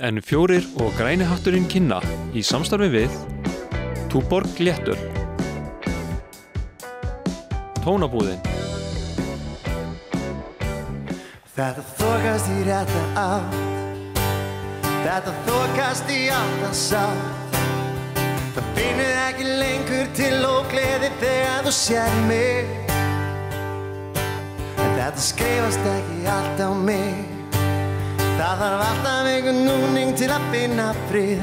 N4 og Græni hatturinn kynna í samstarfi við Túborg léttöl, Tónabúðin. Þetta þokast í rétta átt, þetta þokast í átt að sátt. Það finnur ekki lengur til ógleði þegar þú sér mig. En þetta skrifast ekki allt á mig. Það þarf alltaf einhvern núning til að finna frið,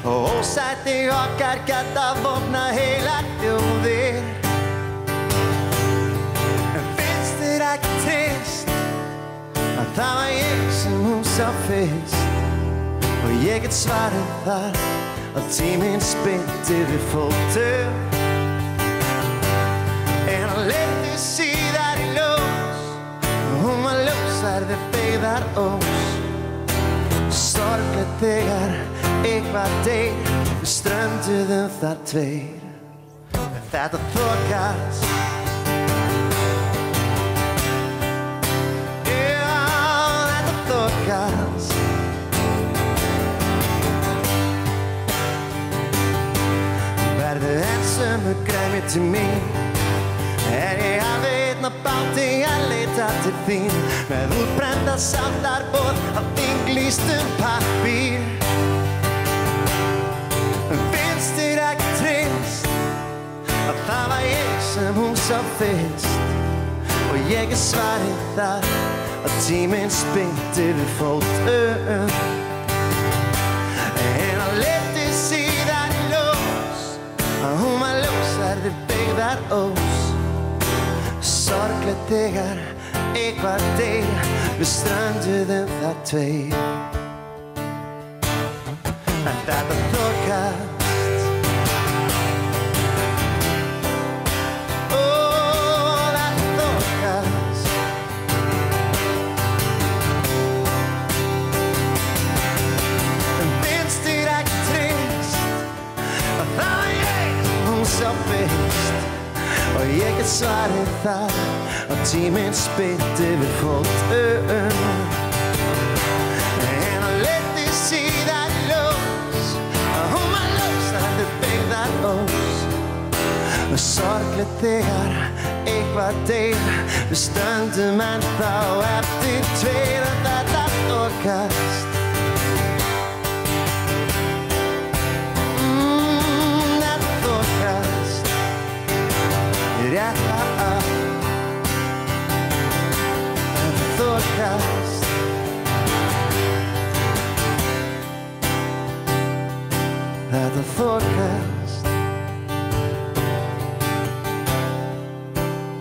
og ósætti okkar geta vopnað heilar þjóðir. En finnst þér ekki trist að það var ég sem hún sá fyrst? Og ég get svarið þar að tíminn spynti við fótum. En hann leiddi síðar í ljós, og hún var ljósar við beigðar ós. Sorglegt þegar eitthvað deyr, við strönduðum þar tveir. En þetta þokast, já, þetta þokast. Verðu enn sömu grænmeti mín, en ég hafi einn á báti að leita til þín, með útbrennda sáttarboð af þinglýstum pappír. Finnst þér ekki trist að það var ég sem hún sá fyrst? Og ég er svarið þar að tíminn spynti við fótum. En hann leiddi síðan í ljós, að hún var ljósar við beigðar ós. Sorglegt þegar eitthvað deyr, við strönduðum þar tveir. En þetta þokast, ó, þetta þokast. En finnst þér ekki trist að það var ég sem hún sá fyrst? Og ég get svarið þar að tíminn spynti við fótum. En hann leiddi síðan í ljós, að hún var ljósar við beigðar ós. Og sorglegt þegar eitthvað deyr, við stöndum ennþá eftir tveir. Og þetta þokast, þetta þokast í rétta átt. Þetta þokast, þetta þokast,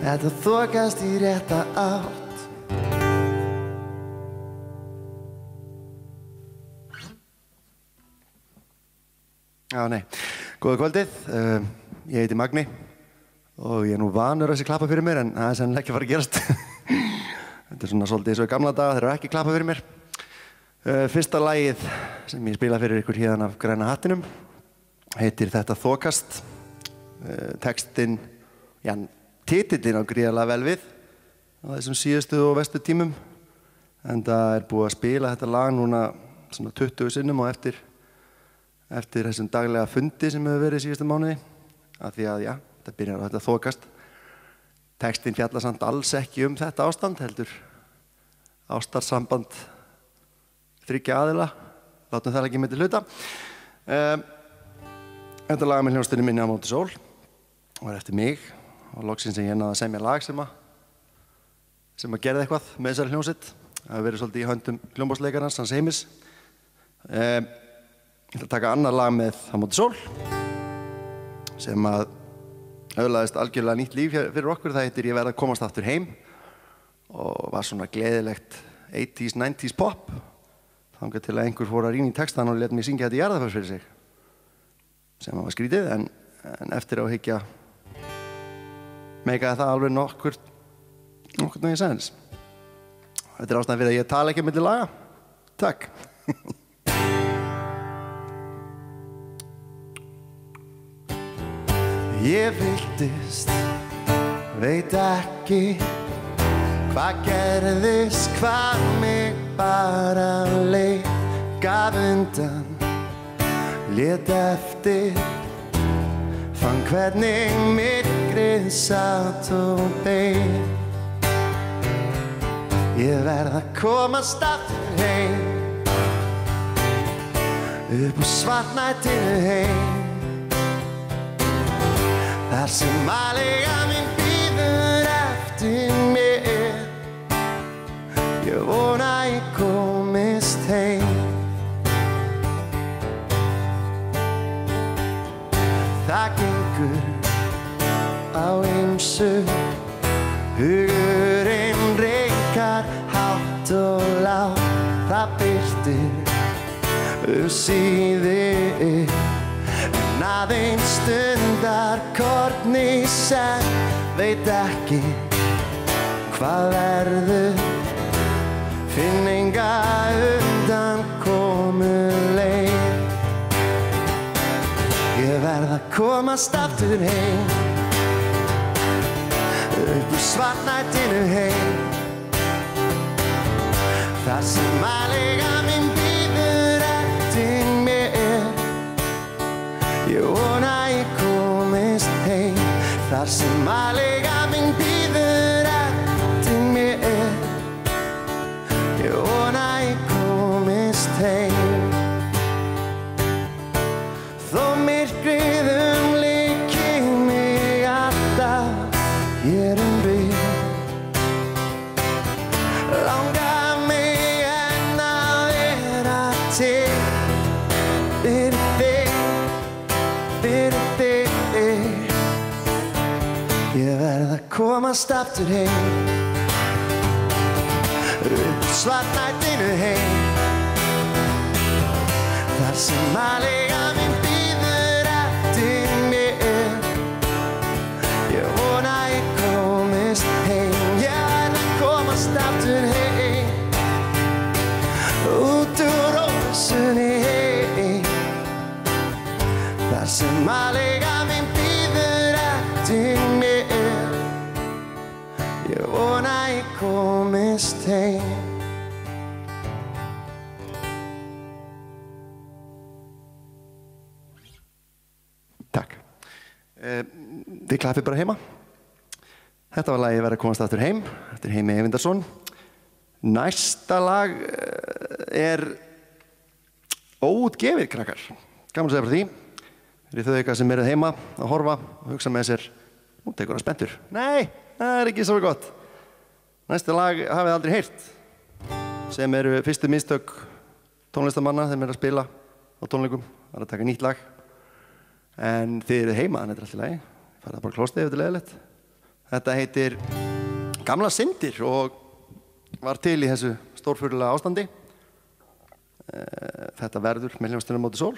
þetta þokast í rétta átt. Já, nei, góða kvöldið, ég heiti Magni og ég er nú vanur að þessi klappa fyrir mér, en það er sennilega ekki að fara að gerast. Þetta er svona svolítið eins og í gamla daga, þeir eru ekki klappa fyrir mér. Fyrsta lagið sem ég spila fyrir ykkur hérna af Græna hattinum heitir Þetta þokast. Textinn, já, titillinn á gríðarlega vel við á þessum síðustu og vestu tímum. En það er búið að spila þetta lag núna svona 20 sinnum og eftir þessum daglega fundi sem hefur verið síðustu mánuði. Af því að, já, þetta byrjar á þetta þokast. Textinn fjallar samt alls ekki um þetta ástand, heldur ástarsamband þriggja aðila. Látum það ekki með til hluta. Þetta lag með hljómsveitinni minni á móti sól var eftir mig og loksins sem ég náði að semja lag sem að gerði eitthvað með þessari hljómsveit. Það hefur verið svolítið í höndum hljómborðsleikarans, Hans Heimis. Ég ætla að taka annað lag með á móti sól sem að öðlaðist algjörlega nýtt líf fyrir okkur. Það heitir Ég verð að komast aftur heim og var svona gleðilegt 80s, 90s pop. Þangað til að einhver fór að rýna í textan og lét mig syngja þetta í jarðarför fyrir sig. Sem var skrítið, en eftir á að hyggja meikaði það alveg nokkurn veginn sens. Þetta er ástæðan fyrir að ég tala ekki milli laga. Takk. Ég fylltist, veit ekki hvað gerðist, hvað mig bara leið gaf undan, lét eftir, fann hvernig myrkrið satt og beið. Ég verð að komast aftur heim, upp úr svartnættinu heim, þar sem aðlega mín bíður eftir mér. Ég vona ég komist heim. Það gengur á ýmsu, hugurinn reikar hátt og lágt. Það birtir síðir, en aðeins stundar korn í senn. Veit ekki hvað verður, finn enga undankomuleið. Ég verð að komast aftur heim, upp úr svartnættinu heim, þar sem aðlega mín bíður eftir mér. Ég vona ég komist heim, þar sem aðlega mín bíður eftir mér. Ég vona ég komist heim. Þó myrkrið umlyki mig alltaf, ég bil, langar mig enn að vera til fyrir þig, fyrir þig. Ég verð að komast aftur heim, upp svartnættinu heim, þar sem aðlega mín bíður eftir mér. Ég vona ég komist heim, ég verð að komast aftur heim, út úr óvissunni heim, þar sem aðlega mín bíður eftir mér. Ég vona ég komist heim. Takk. Þið klappið bara heima. Þetta var lagið Verð að komast aftur heim, eftir Heimi Eyvindarson. Næsta lag óútgefið, krakkar. Gaman að segja frá því. Fyrir þau eitthvað sem eruð heima að horfa og hugsa með sér, nú tekur hann spenntur. Nei, það ekki svo gott. Næsta lag hafið aldrei heyrt, sem eru fyrstu mistök tónlistamanna þeim að spila á tónleikum. Það að taka nýtt lag. En þið eruð heima, þannig þetta er allt í lagi. Farið bara klóstið ef þetta er leiðilegt. Þetta heitir Gamlar syndir og var til í þessu stórfurðulega ástandi. Þetta verður með hljómsveitinni Móti sól.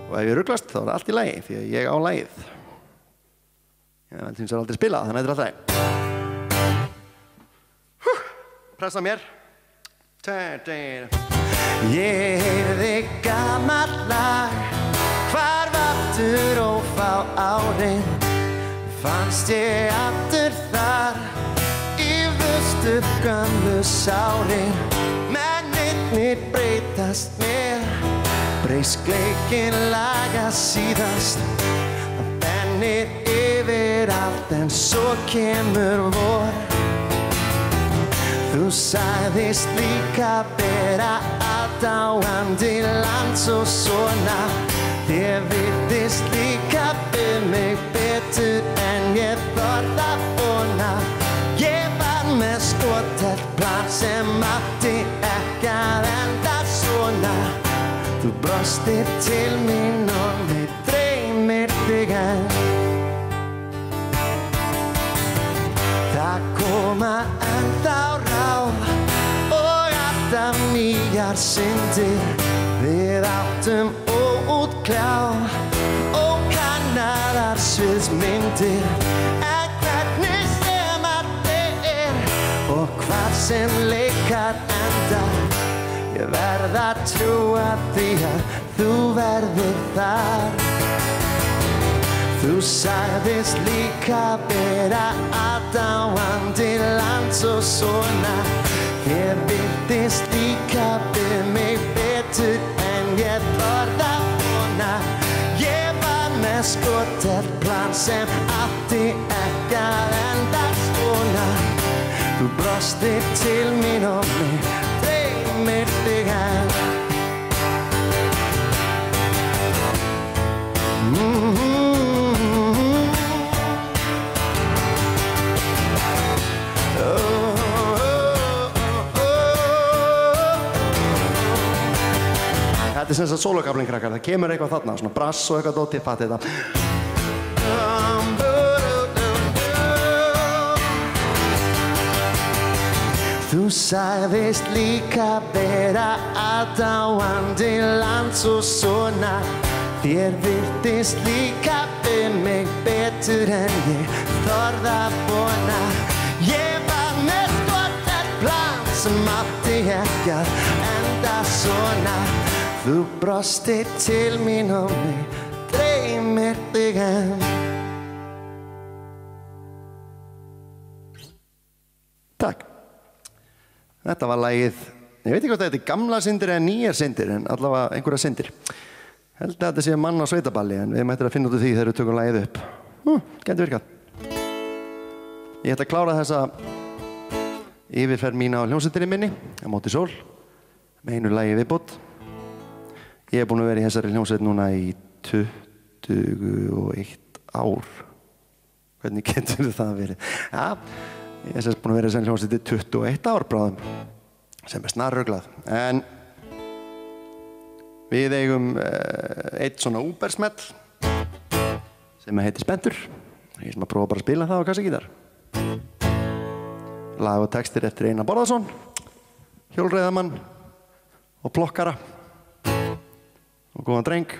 Og ef ég ruglast þá er það allt í lagi, því að ég á lagið. Ég hef hins vegar aldrei spilað, þannig þetta er alltaf. Pressa mér. Ég heyrði gamalt lag, hvarf aftur ófá árin. Fannst ég aftur þar, í vöstu gömlu sárin. Mennirnir breytast mér, breyskleikin lagast síðast. Það bennir yfir allt en svo kemur vor. Þú sagðist líka bera aðdáandi lands og svona. Þér virtist líka mig betur en ég þorði að vona. Ég var með skotelt plan sem átti ekki að enda svona. Þú brostir til mín og mig dreymir þig enn. Það koma ennþá ráð og alltaf nýjar syndir. Við áttum óútkljáð og kannaðar sviðsmyndir. En hvernig sem allt og hvað sem leikar endar, ég verð að trúa því að þú verðir þar. Þú sagðist líka bera aðdáandi lands og svona. Þér virtist líka mig betur betur en ég þorði að vona. Ég var með skotelt plan sem átti ekki að enda svona. Þú brostir til mín og mig dreymir þig enn. Þetta sem sagt sólokaflinn, krakkar, það kemur eitthvað þarna, svona brass og eitthvað dót, ég fatti þetta. Þú sagðist líka vera aðdáandi lands og svona. Þér virtist líka mig betur en ég þorði að vona. Ég var með skotelt plan sem átti ekki að enda svona. Þú brostir til mín og mig dreymir þig enn. Takk. Þetta var lagið, ég veit ekki hvort þetta er gamla syndir eða nýjar syndir, en allavega einhverja syndir. Held að þetta sé mann á sveitaballi, en við mættum að finna út úr því þegar við tökum lagið upp. Gæti virkað. Ég ætla að klára þessa yfirferð mína á hljómsveitinni minni, á móti sól, með einu lagi viðbót. Ég búinn að vera í þessari hljómsveit núna í 21 ár. Hvernig getur það verið? Ja, ég er búinn að vera í þessari hljómsveit í 21 ár bráðum, sem snarruglað. En við eigum eitt svona Uber-smell sem heitir Spentur. Ég sem að prófa bara að spila það á kassagítar. Lag og textir eftir Einar Bárðarson, hjólreiðamann og plokkara og góðan dreng.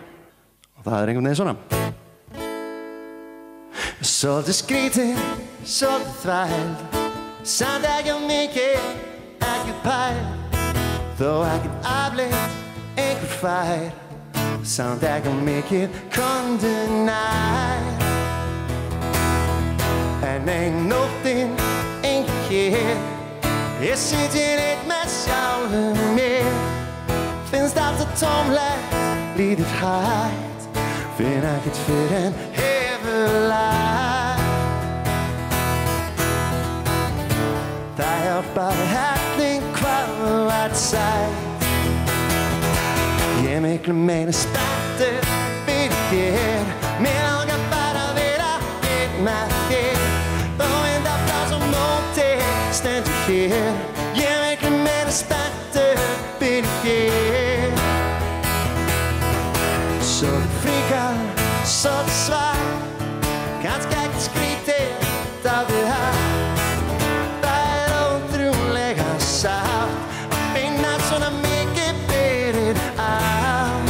Og það er einhvern veginn svona. Svolítið skrítið, svolítið þvæld, samt ekki mikið, ekki pæl, þó ekkert afleitt. Einhver fær, samt ekki mikið komdu nær. En ein nóttin, ein hér, ég sitjum eitt með sjálfum mér. Finnst allt að tómlegt, líður hægt, finn ekkert fyrr en hefur lært. Það hjálpar helling hvað þú ert sætt. Ég er miklu meira spenntur fyrir þér. Mér langar bara að vera einn með þér. Þó vindaflás og móti stendur hér. Ég er miklu meira spenntur fyrir þér. Svo þú fríkar, svo þú svar, kannski ekki skrítið, það þú haft. Það er ótrúlega sátt að finna svona mikið fyrir allt.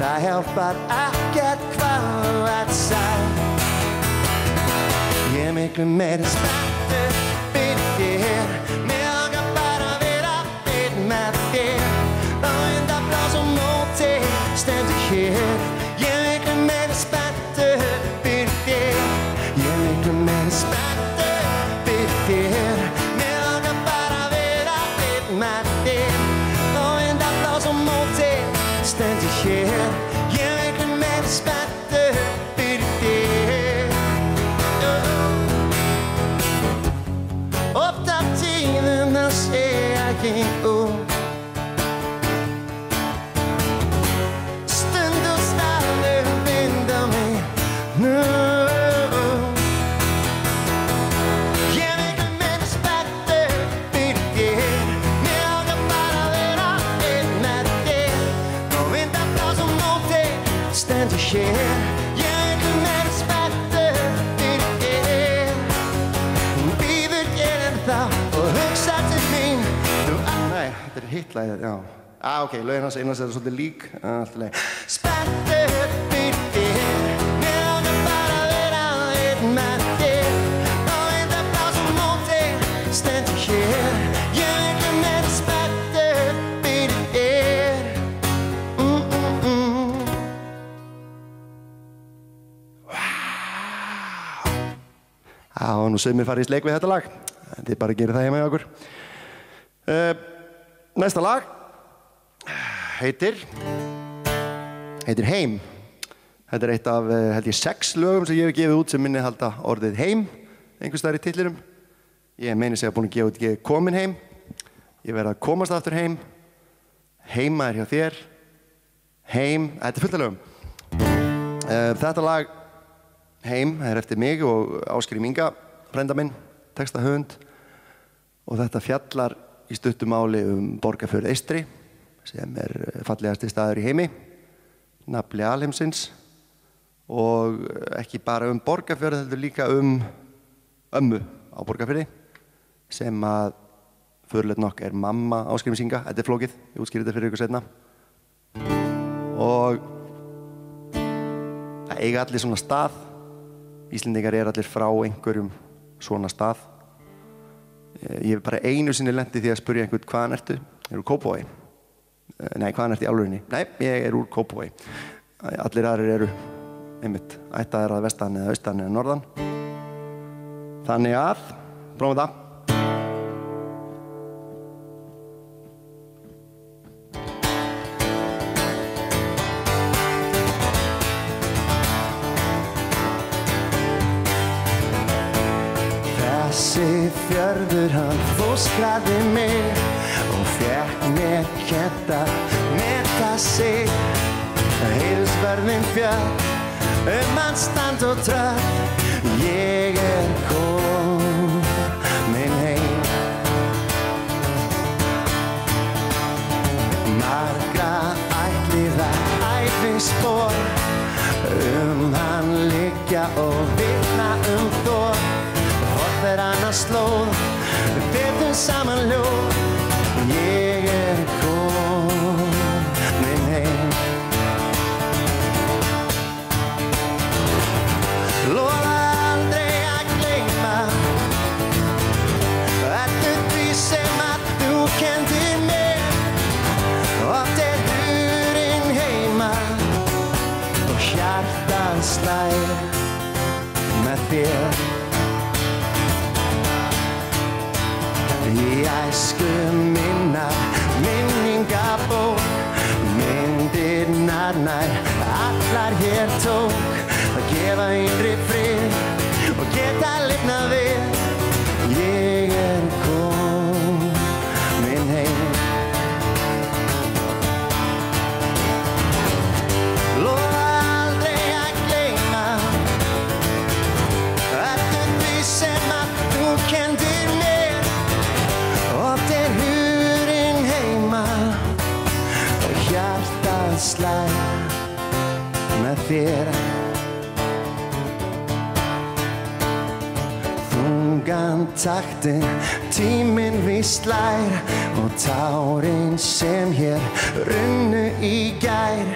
Það hjálpar ekkert hvað þú ert sætt. Ég er miklu meira spenntur fyrir þér. Mér langar bara að vera einn með þér. Þá vindaflás og móti stendur hér. Ég er miklu meira spenntur fyrir þér. Ég er miklu meira spenntur fyrir þér. Mér langar bara að vera einn með þér. Þá vindaflás og móti stendur hér. Ég er miklu meira spenntur fyrir þér. Oft af tíðum þá sé ég ekki út. Stundum staður binda mig nú. Ég er miklu meira spenntur fyrir þér. Mér langar bara að vera einn með þér. Þá vindaflás og móti stendur hér. Ég er miklu meira spenntur fyrir þér. Hún bíður hér ennþá og hugsa til mín. Nei, þetta er hitlagið, já. Ok, lögin hans einans er svolítið lík. Allt í lagi. Spenntur fyrir þér. Mér langar bara að vera einn með þér. Þá vindaflás og móti stendur hér. Ég er miklu meira spenntur fyrir þér. Já, nú sögum við farið í sleik við þetta lag. Þið bara gerir það heima hjá okkur. Næsta lag heitir Heim. Þetta eitt af, held ég, 6 lögum sem ég hef gefið út sem innihalda orðið heim, einhvers staðar í titlinum. Ég meini sig að búin að gefa út ég komin heim, ég verð að komast aftur heim, heima hjá þér, heim, þetta fullt af lögum. Þetta lag, Heim, eftir mig og Ásgeir Minga, frænda minn, textahöfund, og þetta fjallar í stuttu máli Borgarfjörð Eystri, sem fallegasti staður í heimi, nafli alheimsins, og ekki bara Borgarfjörð, heldur líka ömmu á Borgarfjörði, sem að förulegt nokk mamma Ásgeir Minga, þetta flókið, ég útskýri þetta fyrir ykkur seinna. Og það eiga allir svona stað, Íslendingar allir frá einhverjum svona stað. Ég hef bara einu sinni lent í því að spyrja einhvern hvaðan ertu? Úr Kópavogi? Nei, hvaðan ertu í álfurinni? Nei, ég úr Kópavogi. Allir aðrir einmitt ættaðir að vestan eða austan eða norðan. Þannig að, prófum þetta. Þessi fjörður hann fóstraði mig og fékk mér kennt að meta sig. Heiðursvörðin fjöll hann stand og tröll. Ég komin heim. Margra ætliða æfispor hann liggja og vitna þor. Þeir annars slóð, við byrjum saman ljóð. Ég komin heim. Lofa aldrei að gleyma öllu því sem að þú kenndir mér. Oft hurðin heima og hjartað slær með þér. Í æsku minnar minningabók, myndirnar nær allar hér tók. Að gefa innri frið og geta lifnað við. Ég komin heim. Lofa aldrei að gleyma öllu því sem að þú kenndir mér. Oft hurðin heima og hjartað slær með þér. Þungan taktinn, tíminn víst slær og tárin sem hér runnu í gær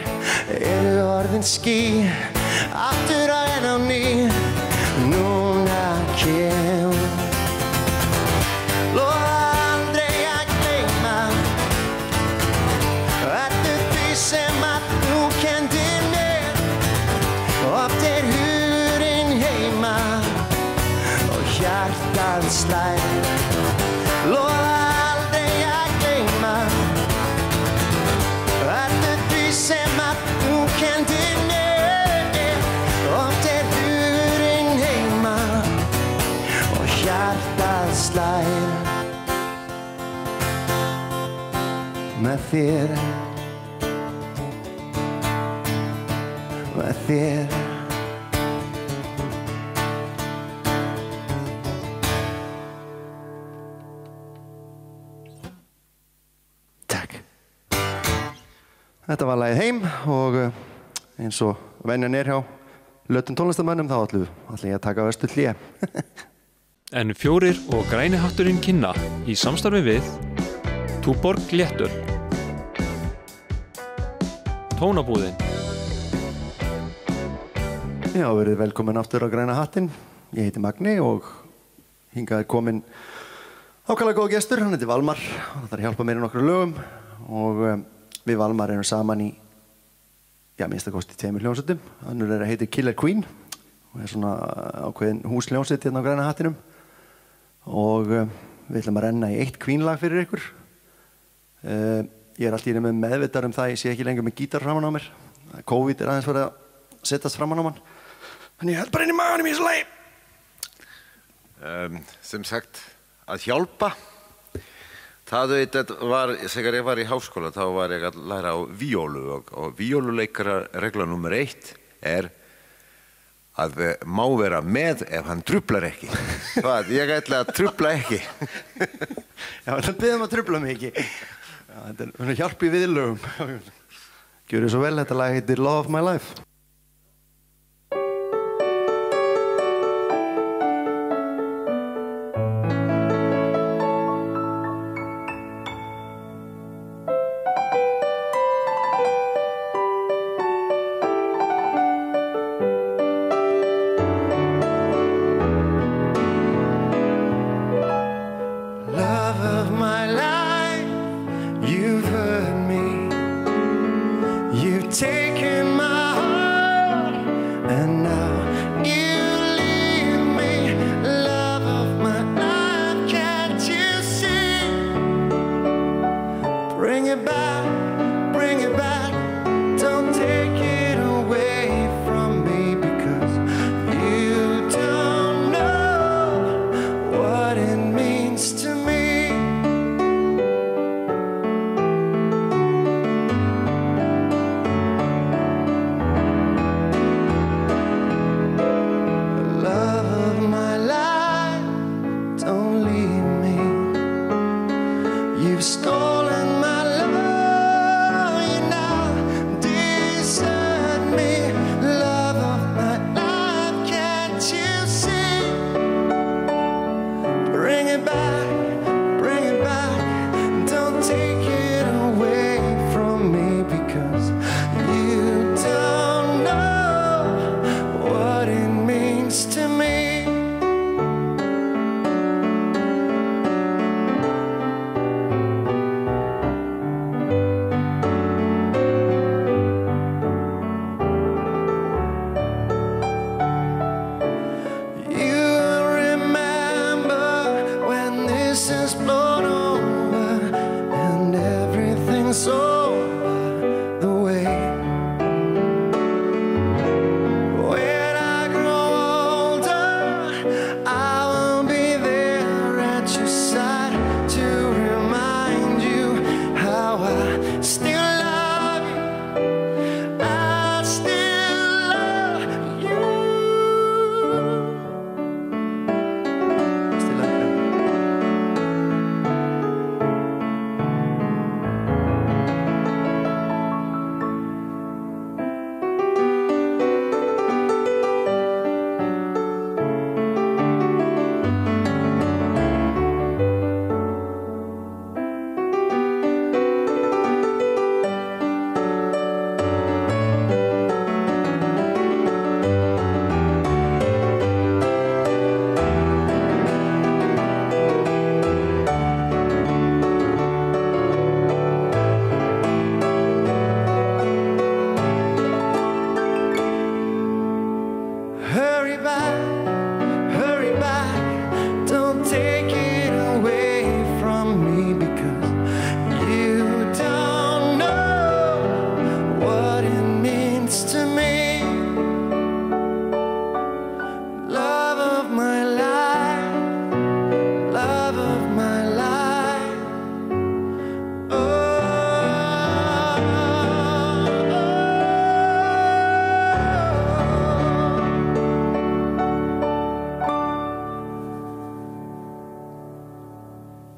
orðin ský aftur á enn á ný. Núna kem sem að þú kenndir mér. Oft hurðin heima og hjartað slær. Lofa aldrei að gleyma öllu því sem að þú kenndir mér. Oft hurðin heima og hjartað slær með þér. Með þér. Takk. Þetta var lagið Heim og eins og venjan hjá lötum tónlistarmönnum þá ætlum ég að taka östu hlé. En fjórir og græni hatturinn kynna í samstarfi við Túborg léttöl. Tónabúðin. Já, verið velkomin aftur á Græna hattinn. Ég heiti Magni og hingað komin ákaflega góð gestur. Hann heitir Valmar og það þarf að hjálpa mér í nokkru lögum og við Valmar erum saman í minnsta kosti 2 hljómsveitum. Önnur heitir Killer Queen og svona ákveðin húsljómsveit hérna á Græna hattinum og við ætlum að renna í 1 Queen lag fyrir ykkur Ég allt í einu með meðvitað það, ég sé ekki lengur með gítar framan á mér. COVID aðeins verið að setjast framan á mann. Þannig ég held bara inn í maganum í þessu lagi. Sem sagt, að hjálpa. Það var, þegar ég var í háskóla, þá var ég að læra á víólu og víóluleikara regla nummer 1 að má vera með ef hann truflar ekki. Hvað, ég ætla að trufla ekki. Já, það beðum að trufla mig ekki. Já, þetta er hjálp í viðlögum. Gjörðu svo vel, þetta lag heitir Love of My Life.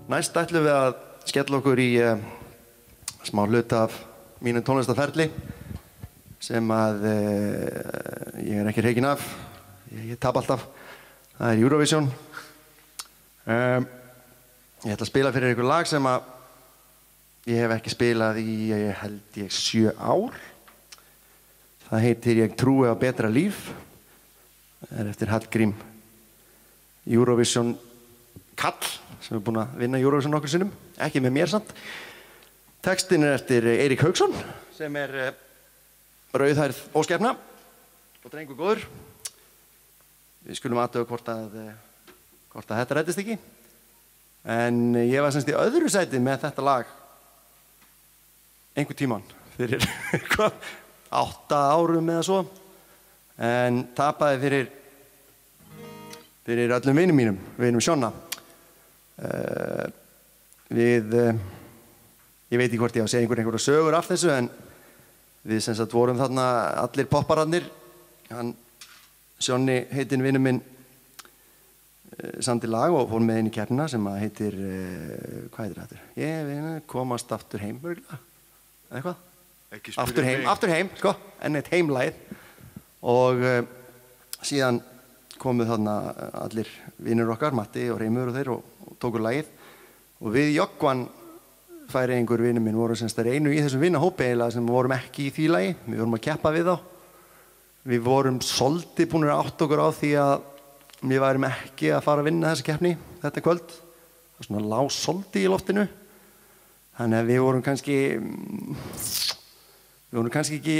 Næst ætlum við að skella okkur í smá hluta af mínum tónlistarferli sem að ég er ekki rekinn af, ég tap alltaf. Það er Eurovision. Ég ætla að spila fyrir ykkur lag sem að ég hef ekki spilað í, held ég, 7 ár. Það heitir Ég trúi á betra líf. Það er eftir Hallgrím Eurovision kall sem er búinn að vinna Eurovision nokkur sinnum, ekki með mér samt. Textin er eftir Eirík Hauksson sem er rauðhærð óskepna og drengur góður. Við skulum athuga hvort að þetta reddist ekki. En ég var semst í öðru sæti með þetta lag einhvern tímann fyrir 8 árum eða svo, en tapaði fyrir öllum vinum mínum, vinum Sjonna. Ég veit ekki hvort ég á að segja einhverja sögur af þessu, en við sem sagt vorum þarna allir poppararnir. Sjonni heitinn vinur minn samdi lag og fór með inn í keppnina sem að heitir, hvað heitir þetta? Ég veit, komast aftur heim, eða eitthvað? Aftur heim, sko, enn eitt heimlagið. Og síðan komu þarna allir vinur okkar, Matti og Reimur og þeir, og tóku lagið. Og við Jöggvan, Færeyingur vinur minn, vorum semst þar einu í þessum vinahópi eiginlega sem vorum ekki í því lagi. Við vorum að keppa við þá. Við vorum svolítið búnir að átta okkur á því að við værum ekki að fara að vinna þessa keppni þetta kvöld. Það var svona lá svolítið í loftinu. Þannig að við vorum kannski ekki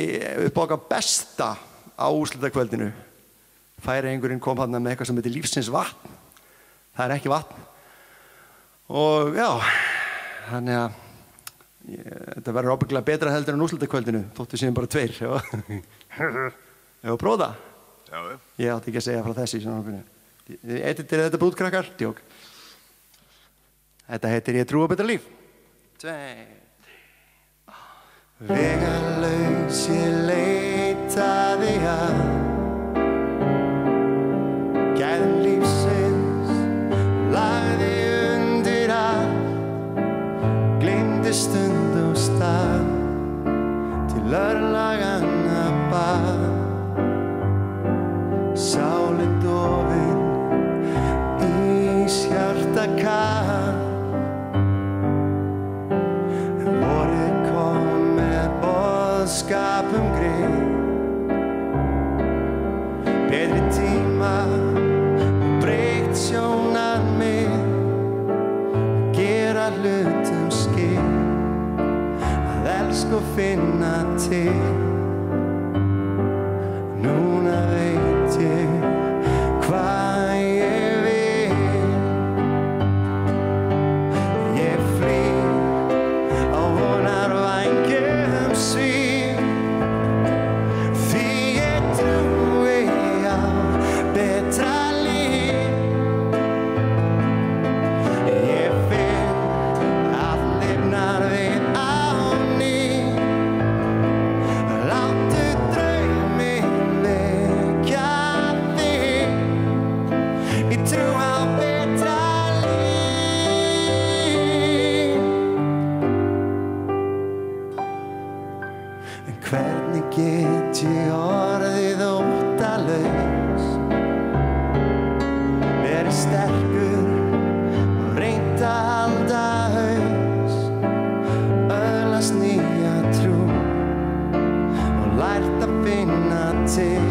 upp á okkar besta á úrslitakvöldinu. Færeyingurinn kom þarna með eitthvað sem heitir lífsins vatn. Það er ekki vatn. Og já, þannig að þetta verður ábyggilega betra heldur en úrslitakvöldinu, þótt við séum bara 2. Ég var prófa það. Já. Ég átti ekki að segja frá þessi í svona. Editir þetta brúðkrakkar? Djók. Þetta heitir Ég trúi á betra líf. 2. Vegalaus ég leitaði að gæðum lífsins, lagði undir allt, gleymdi stund og stað, til örlaganna bað. Sálin dofin, íshjarta kall, vorið kom með boðskap grið, betri tíma, breytt sjónarmið, gera hlutum skil, að elska og finna til. Núna veit ég hvað ég vil. Ég flýg á vonarvængjum svíf, því ég trúi á betra líf. Ég finn að lifnar við á ný. Láttu drauminn vekja þig. Ég trú á betra líf. En hvernig get ég orðið óttalaus, verið sterkur og reynt að halda haus, öðlast nýja trú og lært að finna til.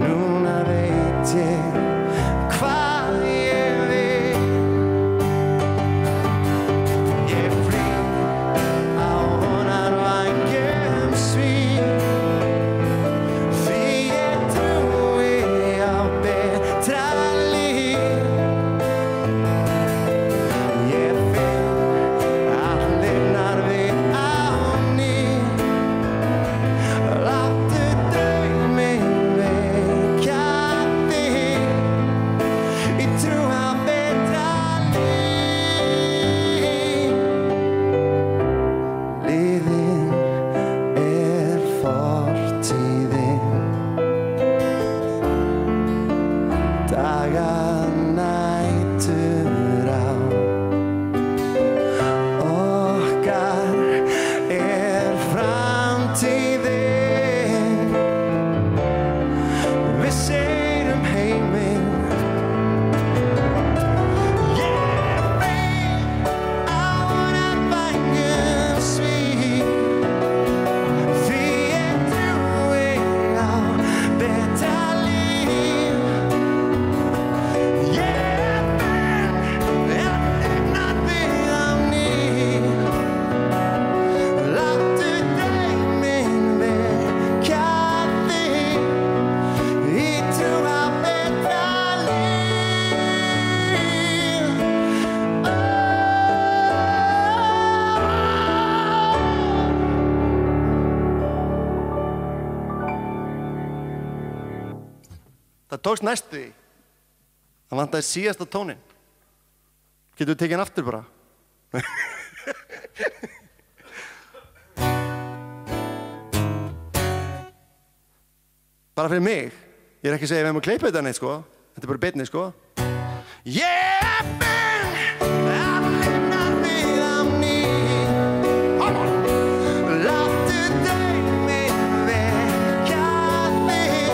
Núna veit ég hvað ég vil. Ég flýg á vonarvængjum svíf, því ég trúi á betra líf. Ég finn að lifnar við á ný. Láttu tókst næstu því. Það vantaði síðasta tónin. Getur við tekið hann aftur bara? Bara fyrir mig. Ég er ekki að segja að við hefum að klippa þetta neitt, sko. Þetta er bara beinni, sko. Yeah, I've lived nothing I'm need. Come on. Láttu drauminn vekja þig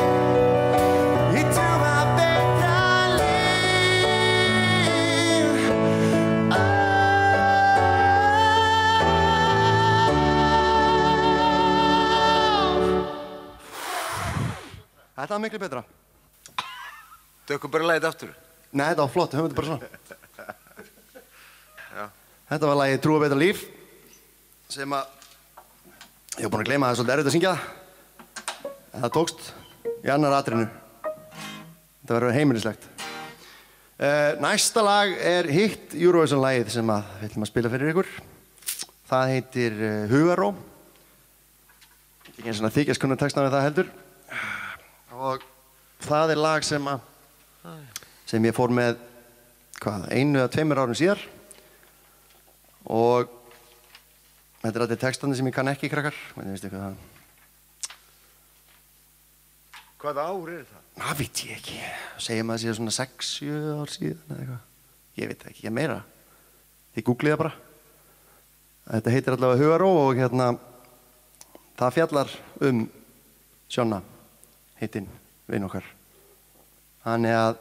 í drauma betra líf. Þetta var miklu betra. Tökum bara lagið aftur. Nei, þetta var flott, höfum þetta bara svona. Já. Þetta var lagið Trúa betra líf sem að ég var búinn að gleyma, það er svolítið erfitt að syngja það. En það tókst í annar atrinu. Þetta verður heimilislegt. Næsta lag er hitt Eurovision-lagið sem við ætlum að spila fyrir ykkur. Það heitir Hugaró. Ekki eins og þykjast kunna textana við það heldur. Og það er lag sem ég fór með 1 eða 2 árum síðar og þetta er allir textandi sem ég kann ekki, krakkar. Veistu hvað það? Hvaða ár er það? Það veit ég ekki. Segjum að það sé svona 6-7 ár síðan eða eitthvað. Ég veit ekki, ég meira. Þið googlið það bara. Þetta heitir allavega Hugaró og það fjallar Sjonna, heitinn, vinn okkar. Þannig að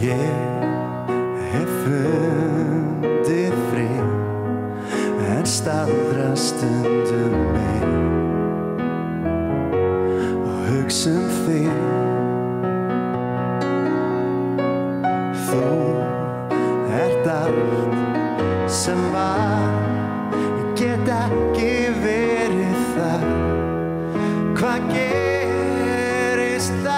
ég hef fundið frið en staldra stundum við og hugsa þig. Þú ert allt sem var, ég get ekki verið það. Hvað gerist þá?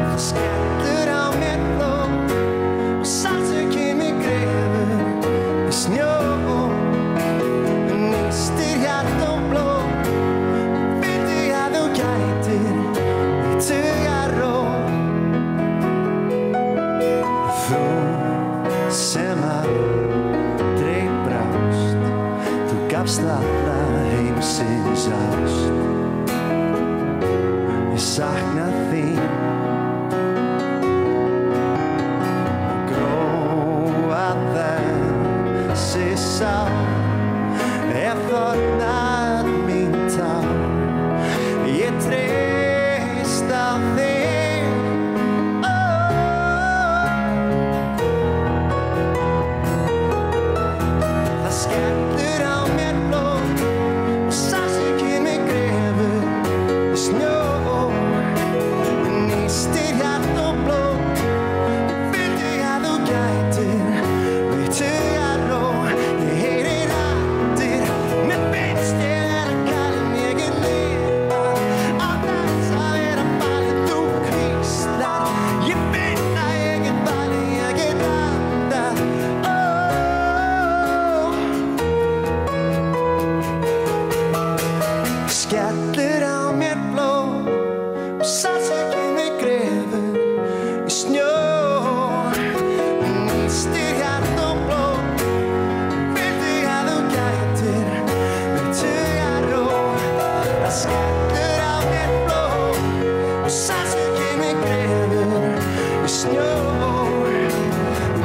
Það skellur á mér blóm og sársauki mig grefur í snjó. Nístir hjarta og blóm, viltu að þú gætir í tugaró. Þú sem aldrei brást, þú gafst alla heimsins ást. Ég sakna þín og gróa þessi sár ef þornað mín tár. Ég treyst á þig. Það skellur á mér blóm og sársauki mig grefur í snjó. Nístir hjarta og blóm, viltu að þú gætir við tugaró. Ég heyri raddir með beinstinn að kalla mig að lifa á þess að vera falið. Þú hvíslar, ég finn að ég get falið, ég get andað. Skellur á mér blóm og sársauki mig grefur í snjó. Nístir hjarta og blóm, viltu að þú gætir við tugaró. Það skellur á mér blóm og sársauki mig grefur í snjó.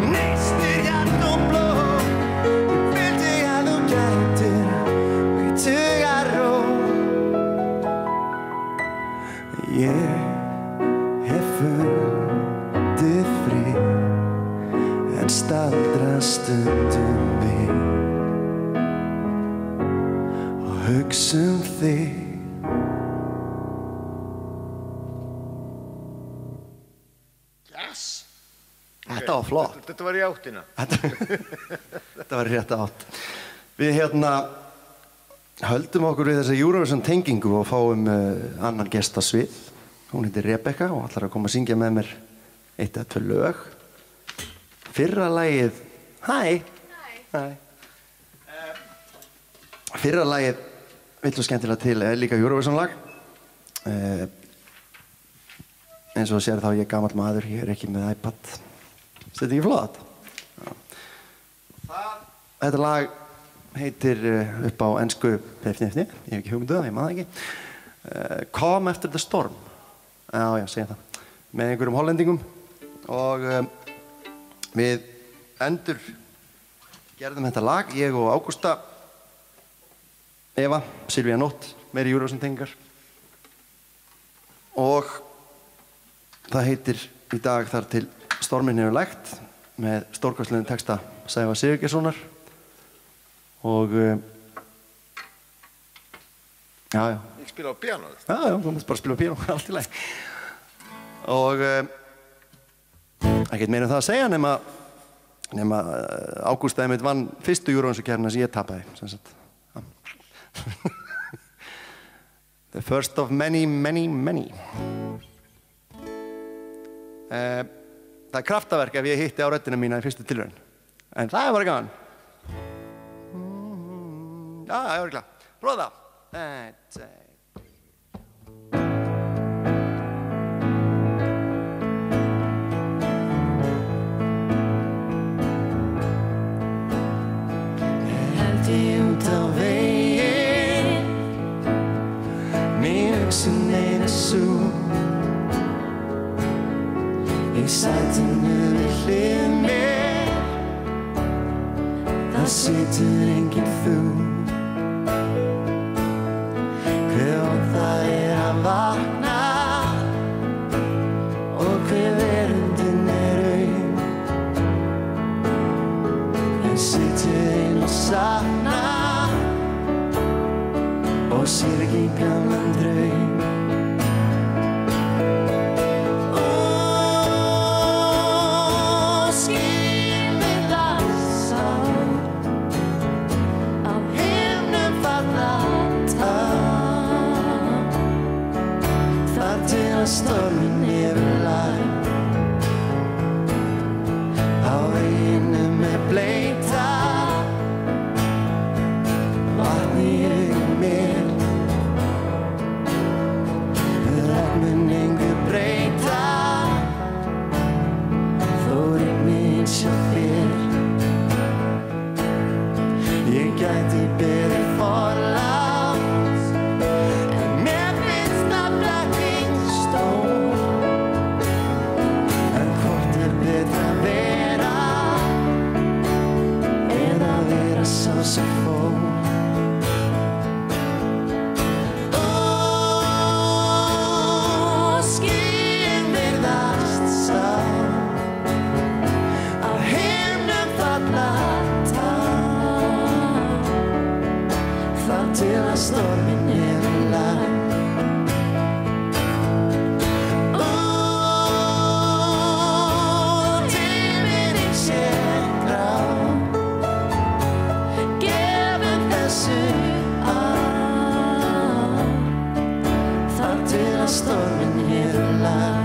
Nístir hjarta og blóm, viltu að þú gætir við tugaró. Ég hef fundið frið en staldra stundum við og hugsa þig. Yes! Þetta var flott. Þetta var í áttina. Þetta var rétt átt. Við höldum okkur við þessa Eurovision tengingu og fáum annan gest á svið. Hún heitir Rebecca og ætlar að koma að syngja með mér 1 eða 2 lög. Fyrra lagið Fyrra lagið vill svo skemmtilega til líka Eurovision lag. Eins og þú sér þá ég gamall maður, ég ekki með iPad. Þetta ekki flott? Þetta lag heitir upp á ensku ég hef ekki hugmyndu það, ég maður ekki Calm After the Storm. Já, segja það. Með einhverjum hollendingum og við endur gerðum þetta lag, ég og Ágústa, Eva, Silvía Nótt, meiri Eurovision tengingar og það heitir í dag þar til storminn hefur lægt með stórkostlegum texta Sævar Sigurgeirssonar og já. Ég spila á piano. Já, þú mást bara spila á piano, allt í lagi. Og ekkert meira um það að segja nema Ágústa einmitt vann fyrstu Eurovision-keppnina sem ég tapaði, sem sagt. The first of many. Það kraftaverk ef ég hitti á röddina mína í fyrstu tilraun. En það er bara gaman. Já, ég var klar. Prófa það. Held ég út á veginn, mér hugsun eina sú. Í sætinu við hlið mér, það situr enginn þú. Hver það að vakna og hver verundin raun. En situr einn og sakna og sér ekki gamlan draum. Storminn hefur lægt á veginum bleita vatn í augum mér það mun engu breyta þó rigni hjá þér. Ég gæti beðið forláts en mér finnst það blekking stór. En hvort betra vera eða vera sá sem fór. Skýin virðast sá af himnum falla þar til að storminn hefur lægt. Tíminn sér grá, gefum þessu að þar til að storminn hefur lægt.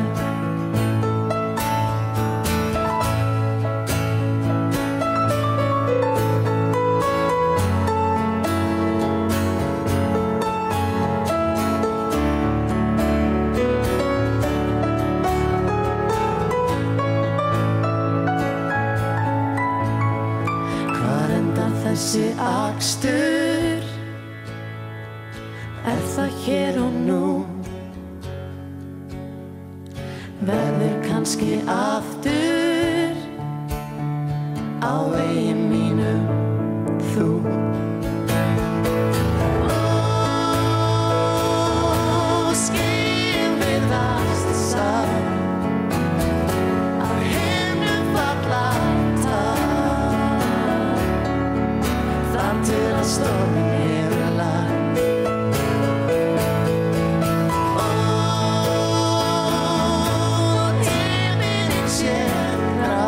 Þessi akstur, það hér og nú? Verður kannski aftur á vegi mínum þú. Skýin virðast sá af himnum falla til að storminn hefur lægt. Tíminn sér grá,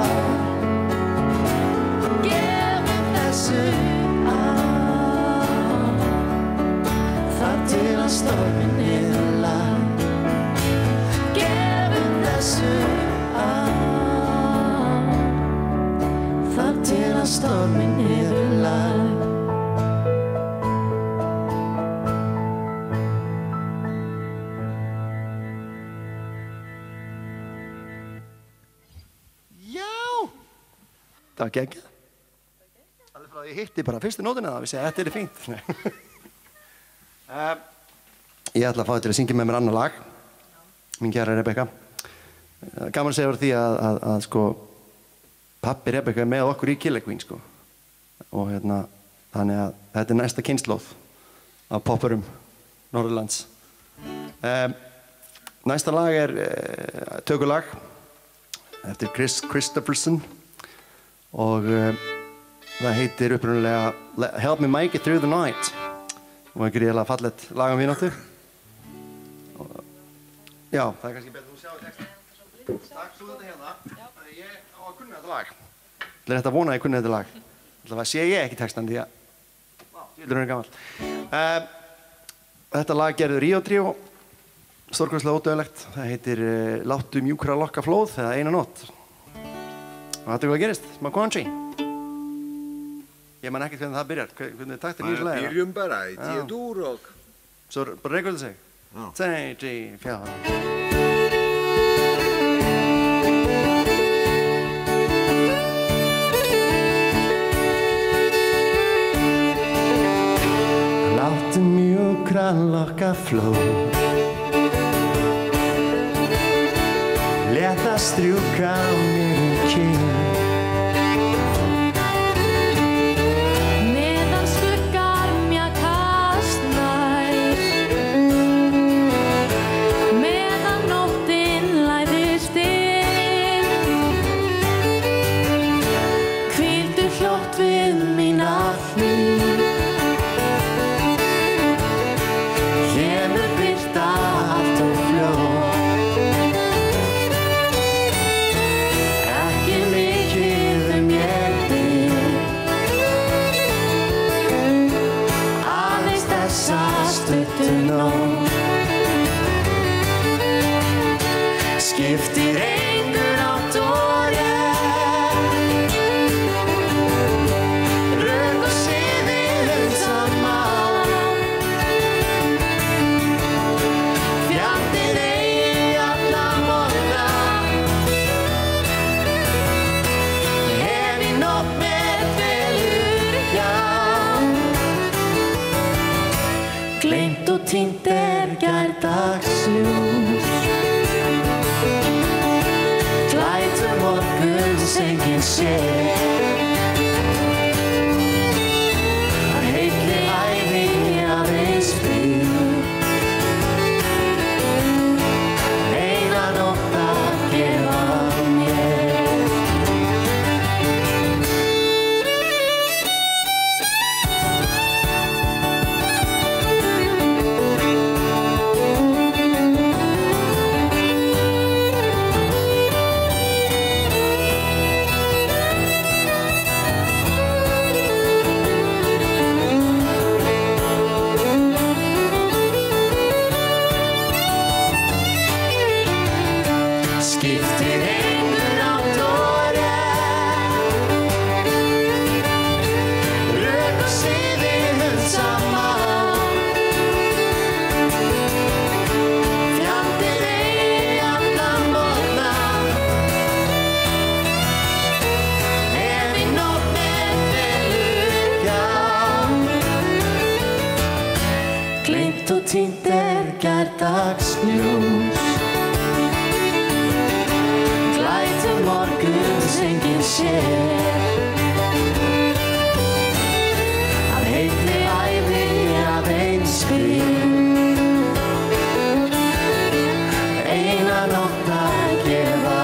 storminn hefur lag. Það var geggjað. Alveg frá því ég hitti bara fyrstu nótuna það, við segja þetta fínt. Ég ætla að fá þig til að syngja með mér annað lag, mín kæra Rebekka. Gaman að segja fyrir því að sko, pabbi Rebekka með okkur í Killer Queen, sko. Og þannig að þetta næsta kynslóð af poppurum Norðurlands. Næsta lag tökulag eftir Chris Christopherson. Og það heitir upprunalega Help Me Make It Through the Night og gríðarlega fallegt lag um mínútu. Já, það kannski betur þú sjá texta. Takk svo þetta hérna. Ég á að kunna þetta lag. Það rétt að vona að ég kunna þetta lag. Það sé ég ekki textan því að ég er gamall. Þetta lag gerður Ríó Tríó, stórkostlega ódögulegt. Það heitir Láttu mjúkra lokka flóð eða Eina nótt. Og þetta hvað gerist, smá country. Ég man ekkert hvernig það byrjar, hvernig taktir nýjus lagi. Byrjum bara í 10 dúr og... Svo bara reykvöldu sig. 2, 3, 4. Láttu mjúkra lokka flóð, létta strjúka á mér kinn. Meðan skuggar mjakast nær, meðan nóttin læðist inn, hvíldu hljótt við mína hlýð. Kemur birta allt og fljótt, skiptir engu nátt og rétt, rök og siði saman, fjandinn eigi alla morgna, en í nótt mér dvelur hjá. Gleymt og týnt gærdagsljós, glætur morguns enginn sér, að heilli ævi aðeins bíð, eina nótt að gefa mér. Skiptir engu nátt og rétt, rök og siði saman, fjandinn eigi alla morgna, en í nótt mér dvelur hjá. Gleymt og týnt gærdagsljós, morguns enginn sér, að heilli ævi aðeins bíð, eina nótt að gefa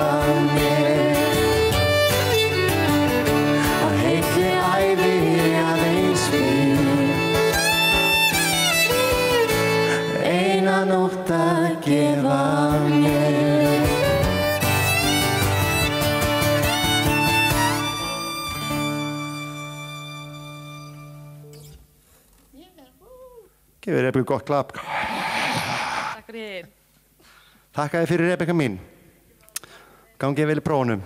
mér, að heilli ævi aðeins bíð, eina nótt að gefa mér. Gefið Rebekku gott klapp. Takk fyrir. Takk að þið fyrir Rebekka mín. Gangið vel í prófunum.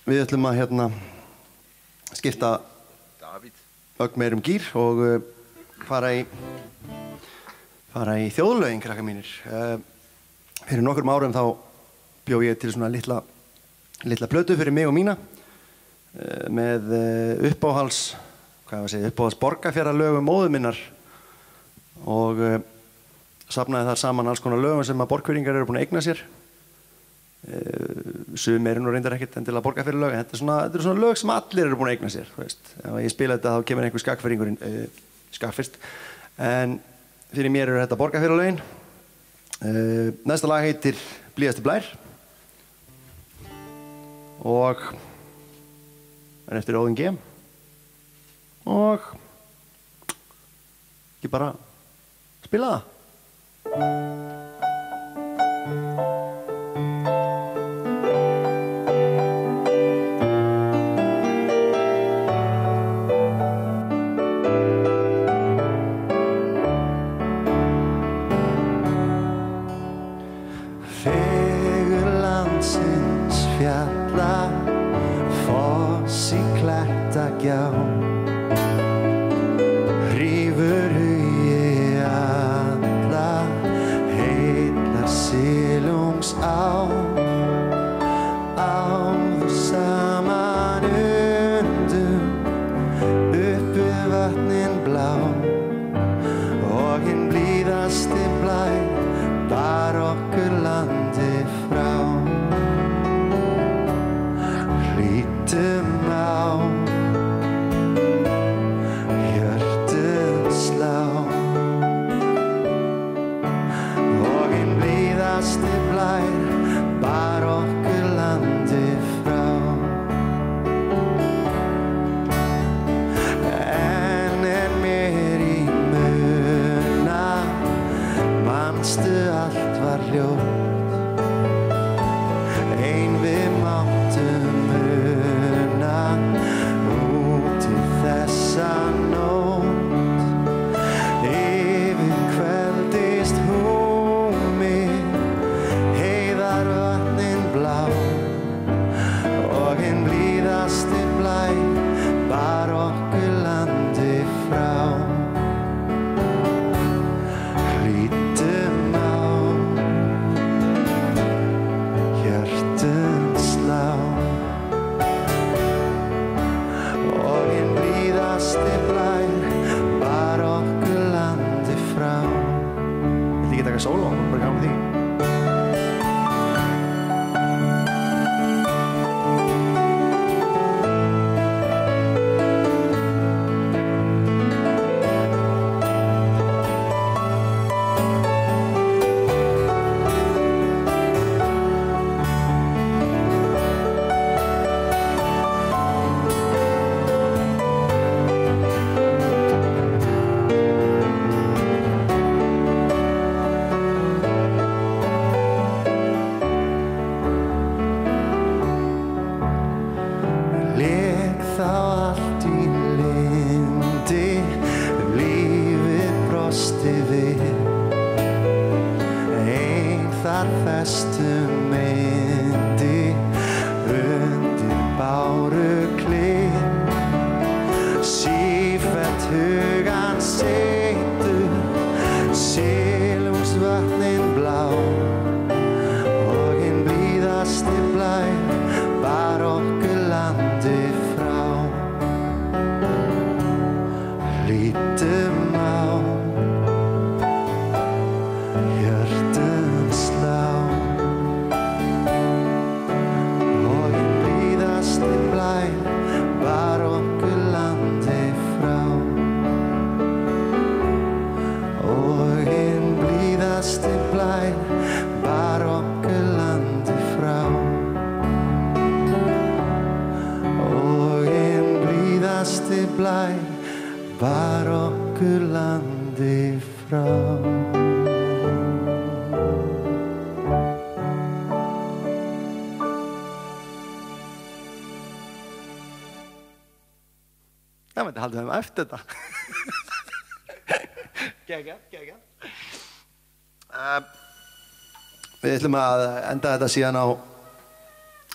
við ætlum að skipta ögn meir gír og fara í þjóðlögin, krakkar mínir. Fyrir nokkrum árum þá bjó ég til svona litla plötu fyrir mig og mína með uppáhalds borgarfjarðarlögum móður minnar og safnaði þar saman alls konar lögum sem að borgfirðingar eru búin að eigna sér. Sumir eru nú reyndar ekkert endilega borgarfjarðarlög, en þetta eru svona lög sem allir eru búin að eigna sér, þú veist. Ef ég spila þetta þá kemur einhver skagfirðingurinn skagfyrst, en fyrir mér eru þetta borgarfjarðarlögin. Næsta lag heitir Blíðasti blær og er eftir Óðinn G. Og ekki bara spila það. Fegur landsins fjalla, foss í klettagjá, hrífur hugi alla, heillar silungsá. Áður saman undum, uppi vatnin blá, og hinn blíðasti blær bar okkur landi frá. Lítum á hjörtun slá, og hinn blíðasti blær bar okkur landi frá. En mér í muna, manstu allt var hljótt, ein við máttum muna út í þessa nótt. Yfir kveldist húmið, heiðar vatnin blá, og hinn blíðasti blær bar okkur landi frá. Lítum á hjörtun slá, og hinn blíðasti blær bar okkur landi frá. Viltu ekki taka sóló? Bara gaman því. Lék þá allt í lyndi, lífið brosti við, ein þar festum myndi undir báruklið. Sífellt hugann seitur, silungsvatnin blá, og hinn blíðasti blær bar okkur landi frá. Lítum á hjörtun slá, og hinn blíðasti blær bar okkur landi frá. Og hinn blíðasti blær bar okkur landi frá. Og hinn blíðasti blær bar okkur landi frá. Það mætti haldið þeim eftir þetta. Geggjað. Við ætlum að enda þetta síðan á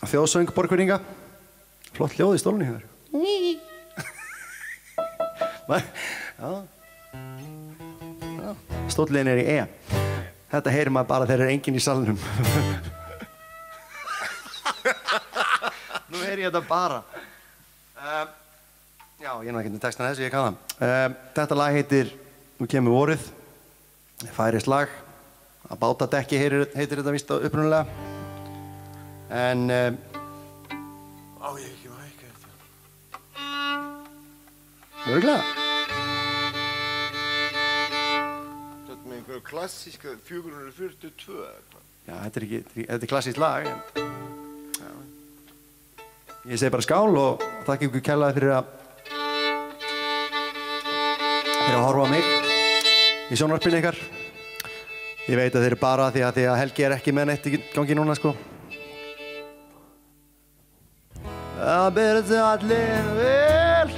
þjóðsöng Borgfirðinga. Flott hljóð í stólunni hér. Já. Stóllinn í E. Þetta heyrir maður bara þegar enginn í salnum. Nú heyri ég þetta bara. Já, ég er ekki með textan þessu, ég kann það. Þetta lag heitir Nú kemur vorið. Færist lag. Að bátadekki heitir þetta víst upprunalega. En Á ég ekki að hækka þetta. Örugglega. Þetta með einhverju klassíska 442 eitthvað. Já, þetta er klassískt lag. Ég segi bara skál og þakka ykkur kærlega fyrir að horfa á mig í sjónvarpinu ykkar. Ég veit að þeir eru bara því að Helgi er ekki með neitt í gangi núna, sko. Það byrði þau allir vel.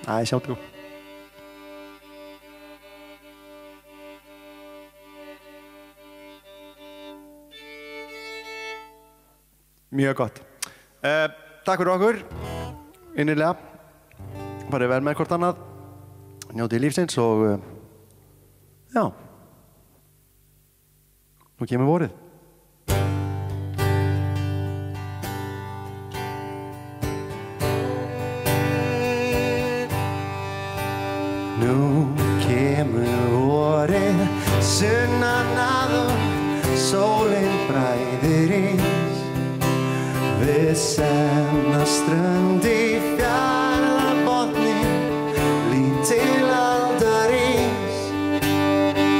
Æ, sjáttu. Mjög gott. Takk fyrir okkur, innilega. Farið vel með hvort annað. Njótið lífsins og já. Nú kemur vorið. Nú kemur vorið, sunnan að og sólin bræðir ís. Við senna strönd í fjarðarbotni, lítil aldar ís.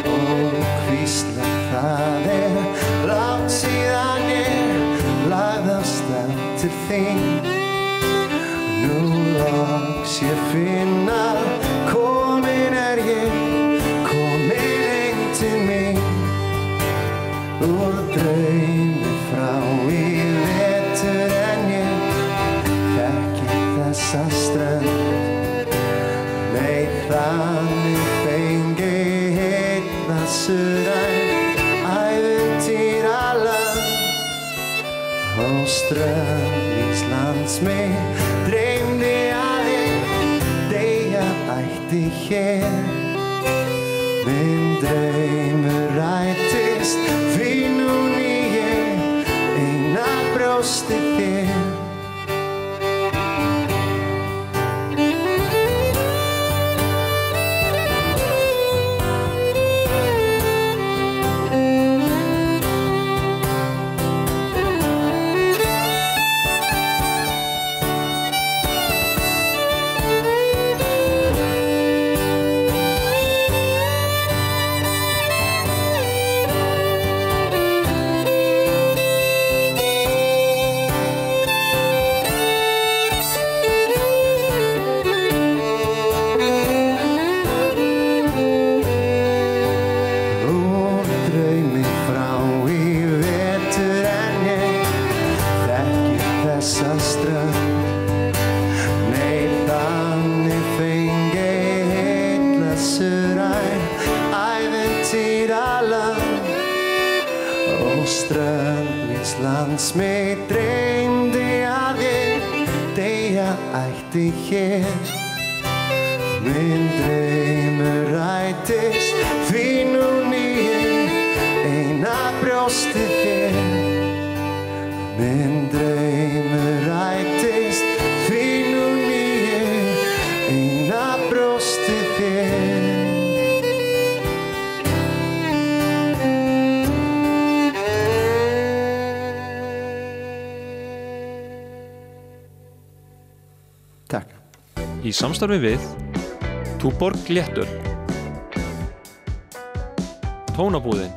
Og hvísla það langt síðan ég lagði af stað til þín. Nú loks ég finna komin er ég, komin heim til mín. Úr draumi frá í vetur en ég þekki þessa strönd. Nei, þannig fengi heitna suðræn ævintýraland. Á strönd míns lands mig dreymdi að ég deyja ætti hér. Minn draumur rættist því nú ég eina brjósti þér. Mig dreymdi að ég deyja ætti hér. Minn draumur rættist því nú ég eina brjósti þér. Minn draumur rættist því nú ég eina brjósti þér. Takk. Í samstarfi við Túborg Léttöl, Tónabúðin,